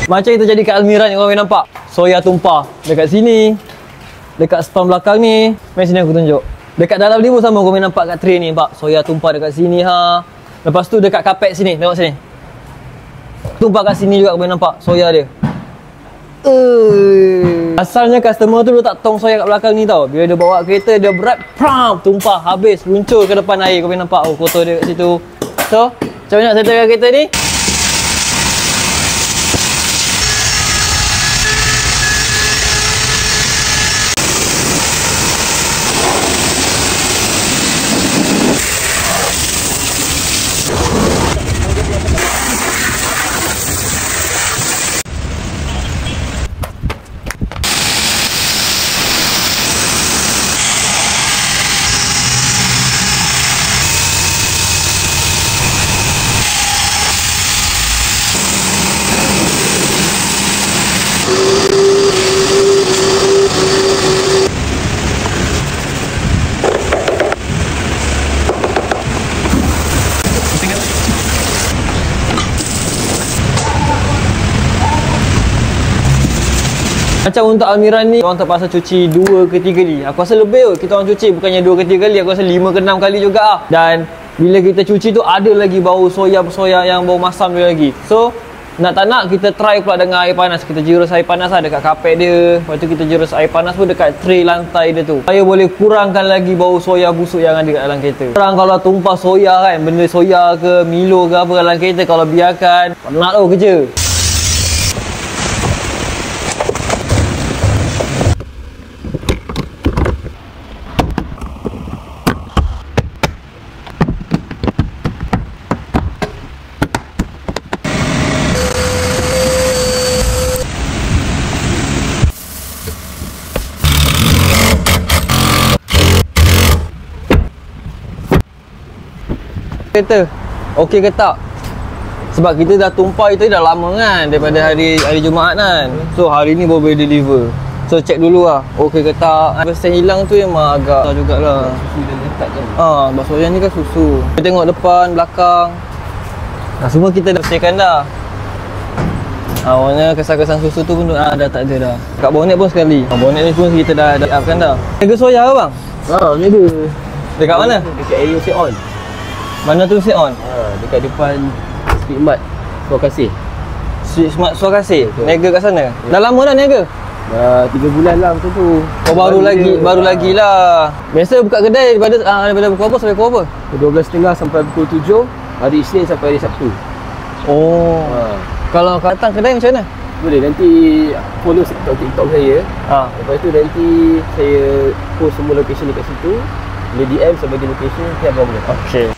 Macam yang terjadi kat Almiran yang korang nampak. Soya tumpah dekat sini, dekat ston belakang ni. Mari sini aku tunjuk. Dekat dalam ni pun sama, korang nampak kat tray ni, nampak soya tumpah dekat sini ha. Lepas tu dekat kapet sini, tengok sini. Tumpah kat sini juga korang nampak soya dia. Asalnya customer tu letak tong soya kat belakang ni tau. Bila dia bawa kereta, dia berat, pram, tumpah, habis, luncur ke depan air. Korang nampak, oh kotor dia kat situ. So, macam mana nak settlekan kereta ni? Macam untuk Almiran ni, orang terpaksa cuci 2 ke 3 kali. Aku rasa lebih kot kita orang cuci, bukannya 2 ke 3 kali. Aku rasa 5 ke 6 kali juga lah. Dan bila kita cuci tu ada lagi bau soya yang bau masam dia lagi. So, nak tak nak kita try pula dengan air panas. Kita jirus air panas lah dekat kapet dia. Lepas tu kita jirus air panas pun dekat tray lantai dia tu. Supaya boleh kurangkan lagi bau soya busuk yang ada kat dalam kereta. Orang kalau tumpah soya kan, benda soya ke Milo ke apa dalam kereta, kalau biarkan, penat tau kerja. Kereta okey ke tak? Sebab kita dah tumpah itu dah lama kan, daripada hari Jumaat kan. So hari ni baru boleh deliver. So check dulu lah okey ke tak. Persen hilang tu memang agak jugalah. Susu dah letak kan. Bakso yang ni kan susu. Kita tengok depan, belakang. Semua kita dah bersihkan dah. Warna kesan-kesan susu tu pun dah tak ada dah. Kat bonet pun sekali. Bonet ni pun kita dah upkan dah. Niaga soya ke bang? Niaga. Dekat mana? Dekat area Set On. Mana tu Set On? Dekat depan Street Mart Suakasih. Street Mart Suakasih? Niaga kat sana? Dah lama dah niaga? Dah 3 bulan lah macam tu. Oh baru lagi lah. Biasa buka kedai daripada pukul apa sampai pukul apa? Pukul 12.30 sampai pukul 7. Hari Isnin sampai hari Sabtu. Oh. Kalau datang kedai macam mana? Boleh, nanti follow TikTok saya. Lepas tu nanti saya post semua location dekat situ. Boleh DM saya bagi location, nanti abang boleh. Okey.